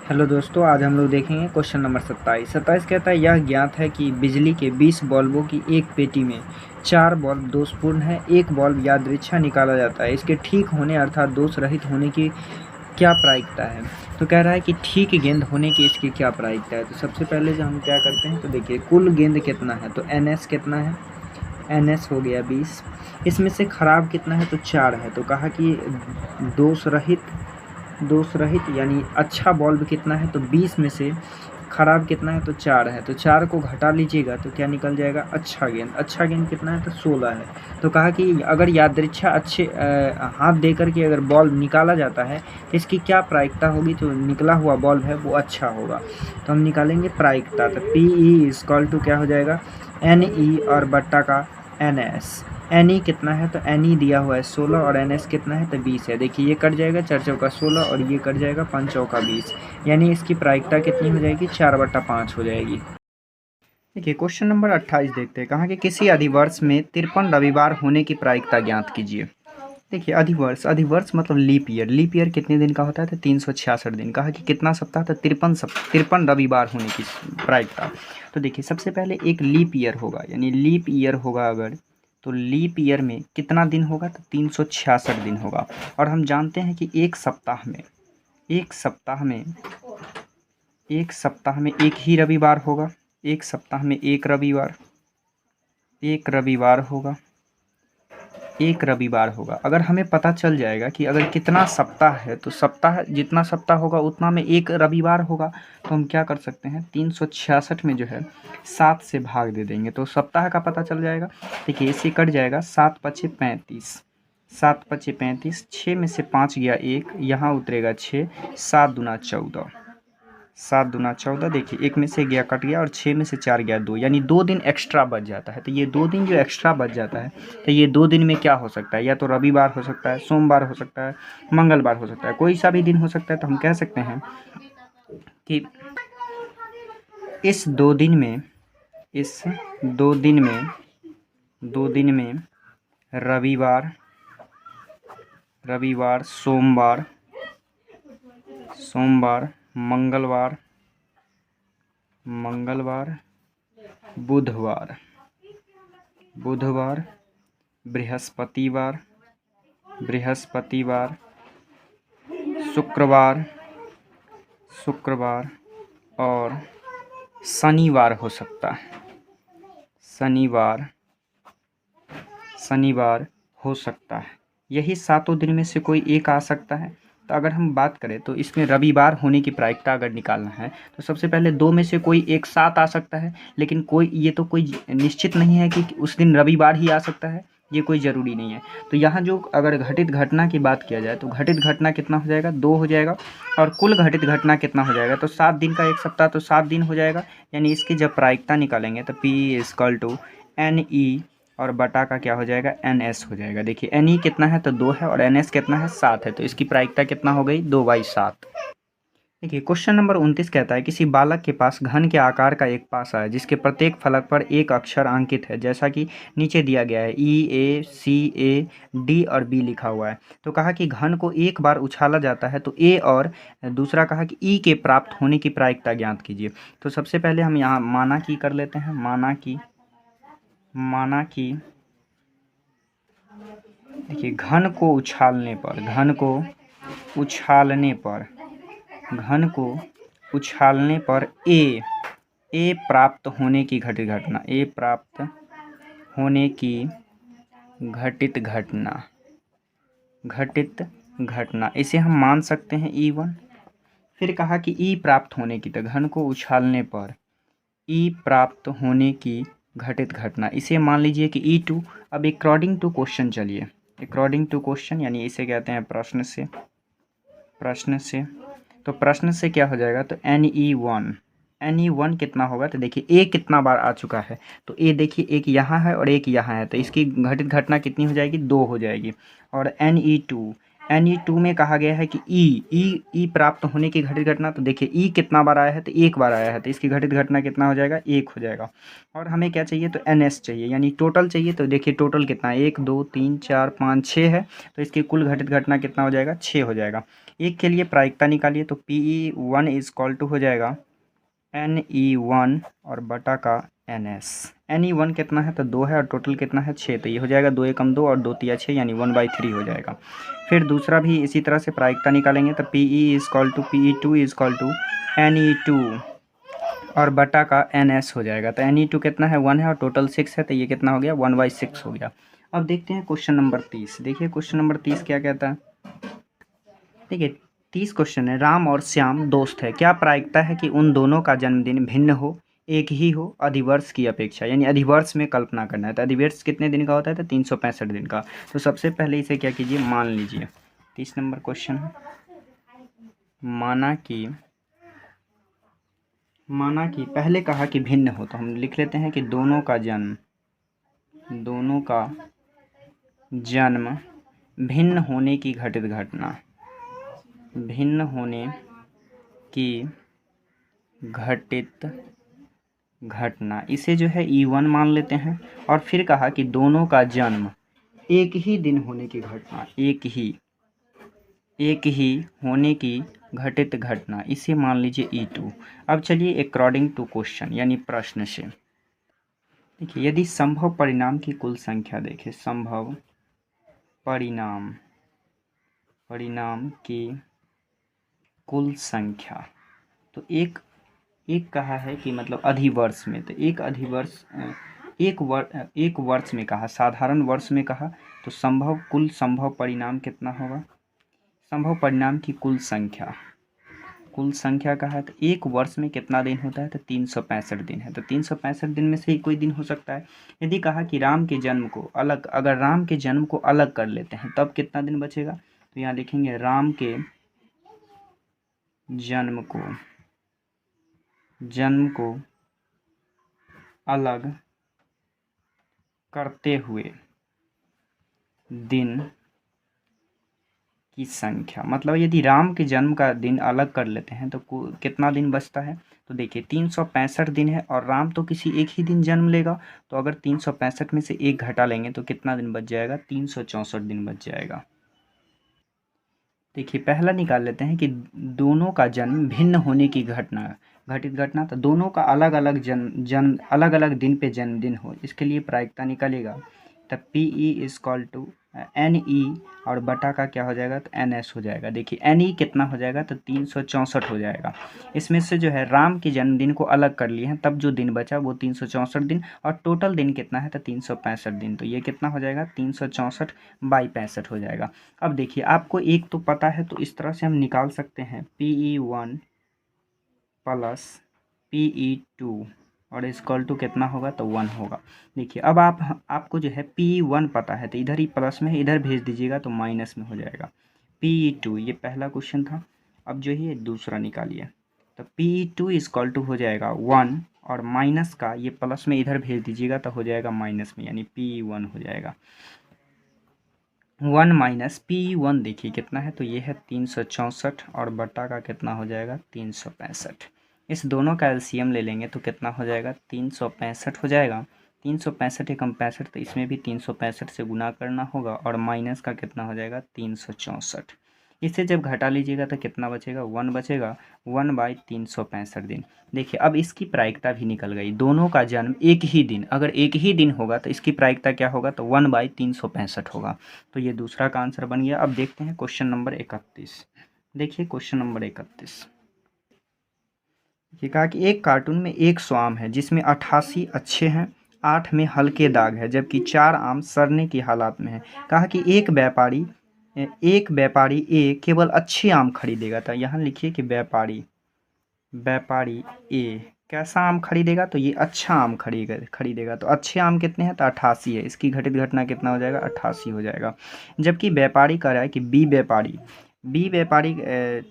Hello दोस्तों, आज हम लोग देखेंगे क्वेश्चन नंबर 27 कहता है यह ज्ञात है कि बिजली के 20 बल्बों की एक पेटी में 4 बल्ब दोषपूर्ण है, एक बल्ब यादृच्छा निकाला जाता है। इसके ठीक होने अर्थात दोष रहित होने की क्या प्रायिकता है। तो कह रहा है कि ठीक गेंद होने की इसकी क्या प्रायिकता है। तो सबसे पहले जो हम क्या करते हैं, तो देखिए कुल गेंद कितना है, तो NS कितना है, NS हो गया 20। इसमें से खराब कितना है, तो 4 है। तो कहा कि दोष रहित यानी अच्छा बल्ब कितना है, तो 20 में से खराब कितना है, तो 4 है। तो 4 को घटा लीजिएगा तो क्या निकल जाएगा, अच्छा गेंद कितना है, तो 16 है। तो कहा कि अगर यादृच्छा अच्छे हाथ दे करके अगर बॉल निकाला जाता है तो इसकी क्या प्रायिकता होगी, जो निकला हुआ बॉल है वो अच्छा होगा। तो हम निकालेंगे प्रायिकता, तो PE इक्वल टू क्या हो जाएगा, NE और बट्टा का NS। NE कितना है, तो NE दिया हुआ है 16 और NS कितना है, तो 20 है। देखिए ये कट जाएगा, 4 चौका 16 और ये कट जाएगा 5 चौका 20, यानी इसकी प्रायिकता कितनी हो जाएगी, 4/5 हो जाएगी। देखिए क्वेश्चन नंबर 28 देखते हैं। कहा कि किसी अधिवर्ष में 53 रविवार होने की प्रायिकता ज्ञात कीजिए। देखिए अधिवर्ष मतलब लीप ईयर कितने दिन का होता है, तो 366 दिन। कहा कि कितना सप्ताह, तो 53 रविवार होने की प्रायिकता। तो देखिए सबसे पहले एक लीप ईयर होगा, यानी लीप ईयर होगा अगर, तो लीप ईयर में कितना दिन होगा, तो 366 दिन होगा। और हम जानते हैं कि एक सप्ताह में एक ही रविवार होगा। एक सप्ताह में एक रविवार होगा। अगर हमें पता चल जाएगा कि अगर कितना सप्ताह है, तो सप्ताह जितना सप्ताह होगा उतना में एक रविवार होगा। तो हम क्या कर सकते हैं, 366 में जो है 7 से भाग दे देंगे तो सप्ताह का पता चल जाएगा। देखिए इससे कट जाएगा 7 पचे 35, 7 पचे 35, 6 में से 5 गया 1, यहाँ उतरेगा 6, 7 दूना 14, 7 दूना 14। देखिए एक में से गया कट गया और 6 में से 4 गया 2, यानी 2 दिन एक्स्ट्रा बच जाता है। तो ये 2 दिन जो एक्स्ट्रा बच जाता है, तो ये 2 दिन में क्या हो सकता है, या तो रविवार हो सकता है, सोमवार हो सकता है, मंगलवार हो सकता है, कोई सा भी दिन हो सकता है। तो हम कह सकते हैं कि इस 2 दिन में रविवार, सोमवार, मंगलवार, बुधवार, बृहस्पतिवार, शुक्रवार और शनिवार हो सकता है। शनिवार हो सकता है। यही 7 दिन में से कोई एक आ सकता है। तो अगर हम बात करें तो इसमें रविवार होने की प्रायिकता अगर निकालना है, तो सबसे पहले 2 में से कोई एक साथ आ सकता है, लेकिन कोई निश्चित नहीं है कि उस दिन रविवार ही आ सकता है, ये कोई ज़रूरी नहीं है। तो यहाँ जो अगर घटित घटना की बात किया जाए, तो घटित घटना कितना हो जाएगा, 2 हो जाएगा। और कुल घटित घटना कितना हो जाएगा, तो 7 दिन का एक सप्ताह, तो 7 दिन हो जाएगा। यानी इसकी जब प्रायिकता निकालेंगे तो P इक्वल टू NE और बटा का क्या हो जाएगा, NS हो जाएगा। देखिए NE कितना है, तो 2 है, और NS कितना है, 7 है। तो इसकी प्रायिकता कितना हो गई, 2/7। देखिए क्वेश्चन नंबर 29 कहता है किसी बालक के पास घन के आकार का एक पासा है जिसके प्रत्येक फलक पर एक अक्षर अंकित है, जैसा कि नीचे दिया गया है। EACAD और B लिखा हुआ है। तो कहा कि घन को एक बार उछाला जाता है तो A, और दूसरा कहा कि E के प्राप्त होने की प्रायिकता ज्ञात कीजिए। तो सबसे पहले हम यहाँ माना की कर लेते हैं। माना कि देखिए घन को उछालने पर ए प्राप्त होने की घटित घटना इसे हम मान सकते हैं E1। फिर कहा कि E प्राप्त होने की, तो घन को उछालने पर E प्राप्त होने की घटित घटना इसे मान लीजिए कि E2। अब अकॉर्डिंग टू क्वेश्चन चलिए, अकॉर्डिंग टू क्वेश्चन यानी इसे कहते हैं प्रश्न से। तो प्रश्न से क्या हो जाएगा, तो NE1 कितना होगा, तो देखिए A कितना बार आ चुका है, तो A देखिए एक यहाँ है और एक यहाँ है, तो इसकी घटित घटना कितनी हो जाएगी, 2 हो जाएगी। और NE2 में कहा गया है कि E प्राप्त होने की घटित घटना, तो देखिए E कितना बार आया है, तो 1 बार आया है, तो इसकी घटित घटना कितना हो जाएगा, 1 हो जाएगा। और हमें क्या चाहिए, तो NS चाहिए, यानी टोटल चाहिए। तो देखिए टोटल कितना है, 1 2 3 4 5 6 है, तो इसकी कुल घटित घटना कितना हो जाएगा, 6 हो जाएगा। एक के लिए प्रायिकता निकालिए तो PE1 इज इक्वल टू हो जाएगा NE1 और बटा का NS। NE1 कितना है तो 2 है और टोटल कितना है 6, तो ये हो जाएगा 2 एकम 2 और 2 तिया 6 यानी 1/3 हो जाएगा। फिर दूसरा भी इसी तरह से प्रायिकता निकालेंगे तो PE is equal to PE2 is equal to NE2 और बटा का NS हो जाएगा। तो NE2 कितना है 1 है और टोटल 6 है, तो ये कितना हो गया 1/6 हो गया। अब देखते हैं क्वेश्चन नंबर 30। देखिए क्वेश्चन नंबर 30 क्या कहता है। देखिए 30 क्वेश्चन है, राम और श्याम दोस्त है, क्या प्रायिकता है कि उन दोनों का जन्मदिन भिन्न हो, एक ही हो अधिवर्ष की अपेक्षा, यानी अधिवर्ष में कल्पना करना है। तो अधिवर्ष कितने दिन का होता है तो 365 दिन का। तो सबसे पहले इसे क्या कीजिए मान लीजिए। 30 नंबर क्वेश्चन है, माना कि पहले कहा कि भिन्न हो, तो हम लिख लेते हैं कि दोनों का जन्म भिन्न होने की घटित घटना, भिन्न होने की घटित घटना, इसे जो है E1 मान लेते हैं। और फिर कहा कि दोनों का जन्म एक ही दिन होने की घटना, एक ही होने की घटित घटना, इसे मान लीजिए E2। अब चलिए अकॉर्डिंग टू क्वेश्चन यानी प्रश्न से देखिए, यदि संभव परिणाम की कुल संख्या देखें, संभव परिणाम की कुल संख्या, तो एक कहा है कि मतलब अधिवर्ष में, तो एक वर्ष में कहा, साधारण वर्ष में कहा, तो कुल संभव परिणाम कितना होगा, संभव परिणाम की कुल संख्या कहा है। तो एक वर्ष में कितना दिन होता है तो 365 दिन है, तो 365 दिन में से ही कोई दिन हो सकता है। यदि कहा कि राम के जन्म को अलग, अगर राम के जन्म को अलग कर लेते हैं तब कितना दिन बचेगा, तो यहाँ लिखेंगे राम के जन्म को अलग करते हुए दिन की संख्या, मतलब यदि राम के जन्म का दिन अलग कर लेते हैं तो कितना दिन बचता है, तो देखिए 365 दिन है और राम तो किसी एक ही दिन जन्म लेगा, तो अगर 365 में से एक घटा लेंगे तो कितना दिन बच जाएगा, 364 दिन बच जाएगा। देखिए पहला निकाल लेते हैं कि दोनों का जन्म भिन्न होने की घटित घटना, तो दोनों का अलग अलग दिन पे जन्मदिन हो, इसके लिए प्रायिकता निकालेगा। तब PE is equal to NE और बटा का क्या हो जाएगा तो NS हो जाएगा। देखिए NE कितना हो जाएगा तो 364 हो जाएगा। इसमें से जो है राम के जन्मदिन को अलग कर लिए हैं, तब जो दिन बचा वो 364 दिन, और टोटल दिन कितना है तो 365 दिन, तो ये कितना हो जाएगा 364/65 हो जाएगा। अब देखिए आपको एक तो पता है, तो इस तरह से हम निकाल सकते हैं PE1 प्लस PE2 और इक्वल टू कितना होगा तो 1 होगा। देखिए अब आपको जो है PE1 पता है, तो इधर ही प्लस में है, इधर भेज दीजिएगा तो माइनस में हो जाएगा। PE2 ये पहला क्वेश्चन था। अब जो है दूसरा निकालिए, तो PE2 इक्वल टू हो जाएगा 1 और माइनस का ये प्लस में इधर भेज दीजिएगा तो हो जाएगा माइनस में, यानी PE1 हो जाएगा। 1 माइनस PE1 देखिए कितना है, तो ये है 364 और बटा का कितना हो जाएगा 365। इस दोनों का एलसीएम ले लेंगे तो कितना हो जाएगा 365 हो जाएगा। 365 एकम 65, तो इसमें भी 365 से गुना करना होगा और माइनस का कितना हो जाएगा 364। इसे जब घटा लीजिएगा तो कितना बचेगा 1 बचेगा, 1/365 दिन। देखिए अब इसकी प्रायिकता भी निकल गई, दोनों का जन्म एक ही दिन, अगर एक ही दिन होगा तो इसकी प्रायिकता क्या होगा तो 1/365 होगा। तो ये दूसरा का आंसर बन गया। अब देखते हैं क्वेश्चन नंबर 31। देखिए क्वेश्चन नंबर 31, ये कहा कि एक कार्टून में 100 आम है जिसमें 88 अच्छे हैं, 8 में हल्के दाग है, जबकि 4 आम सड़ने की हालत में है। कहा कि एक व्यापारी ए केवल अच्छे आम खरीदेगा, तो यहाँ लिखिए कि व्यापारी ए कैसा आम खरीदेगा, तो ये अच्छा आम खरीदेगा। तो अच्छे आम कितने हैं तो 88 है, इसकी घटित घटना कितना हो जाएगा 88 हो जाएगा। जबकि व्यापारी कह रहा है कि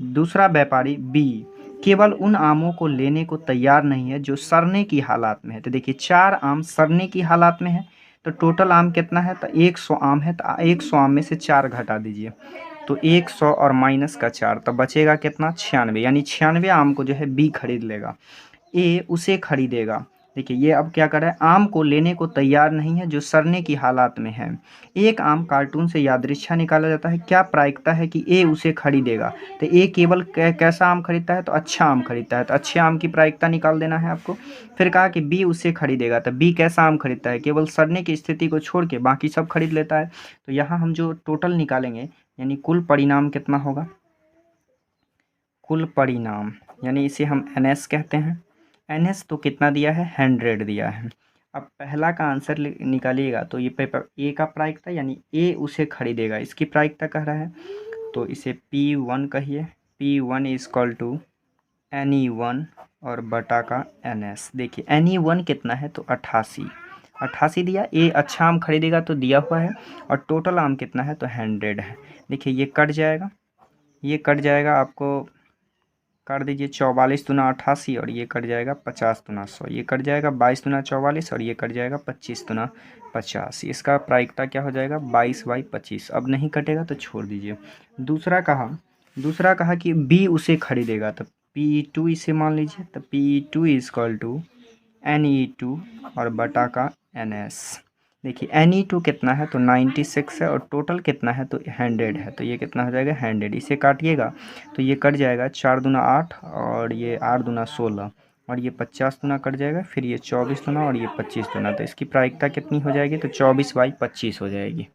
दूसरा व्यापारी बी केवल उन आमों को लेने को तैयार नहीं है जो सड़ने की हालत में है। तो देखिए 4 आम सड़ने की हालत में है, तो टोटल आम कितना है तो 100 आम है, तो 100 आम में से 4 घटा दीजिए, तो 100 और माइनस का 4, तो बचेगा कितना 96, यानी 96 आम को जो है बी खरीद लेगा, ए उसे खरीदेगा देखिए ये अब क्या कर रहा है, आम को लेने को तैयार नहीं है जो सड़ने की हालात में है। एक आम कार्टून से यादृच्छा निकाला जाता है, क्या प्रायिकता है कि ए उसे खरीदेगा। तो ए केवल कैसा आम खरीदता है, तो अच्छा आम खरीदता है, तो अच्छे आम की प्रायिकता निकाल देना है आपको। फिर कहा कि बी उसे खरीदेगा, तो बी कैसा आम खरीदता है, केवल सड़ने की स्थिति को छोड़ के बाकी सब खरीद लेता है। तो यहाँ हम जो टोटल निकालेंगे यानी कुल परिणाम कितना होगा, कुल परिणाम यानी इसे हम NS कहते हैं। NS तो कितना दिया है, 100 दिया है। अब पहला का आंसर निकालिएगा तो ये पेपर ए का प्रायिकता यानी ए उसे खरीदेगा, इसकी प्रायिकता कह रहा है, तो इसे P1 कहिए। P1 is equal to NE1 और बटा का NS। देखिए NE1 कितना है, तो 88 दिया। ए अच्छा आम खरीदेगा तो दिया हुआ है, और टोटल आम कितना है, तो 100 है। देखिए ये कट जाएगा, ये कट जाएगा, आपको कर दीजिए 44 दूना 88 और ये कट जाएगा 50 दूना 100, ये कट जाएगा 22 दूना 44 और ये कट जाएगा 25 दूना 50। इसका प्रायिकता क्या हो जाएगा, 22/25। अब नहीं कटेगा तो छोड़ दीजिए। दूसरा कहा कि बी उसे खरीदेगा, तो P2 इसे मान लीजिए, तो P2 is equal to NE2 और बटा का NS। देखिए NE2 कितना है, तो 96 है, और टोटल कितना है, तो 100 है, तो ये कितना हो जाएगा 100। इसे काटिएगा तो ये कट जाएगा 4 दूना 8 और ये 8 दूना 16 और ये 50 दूना कट जाएगा, फिर ये 24 दूना और ये 25 दूना। तो इसकी प्रायिकता कितनी हो जाएगी, तो 24/25 हो जाएगी।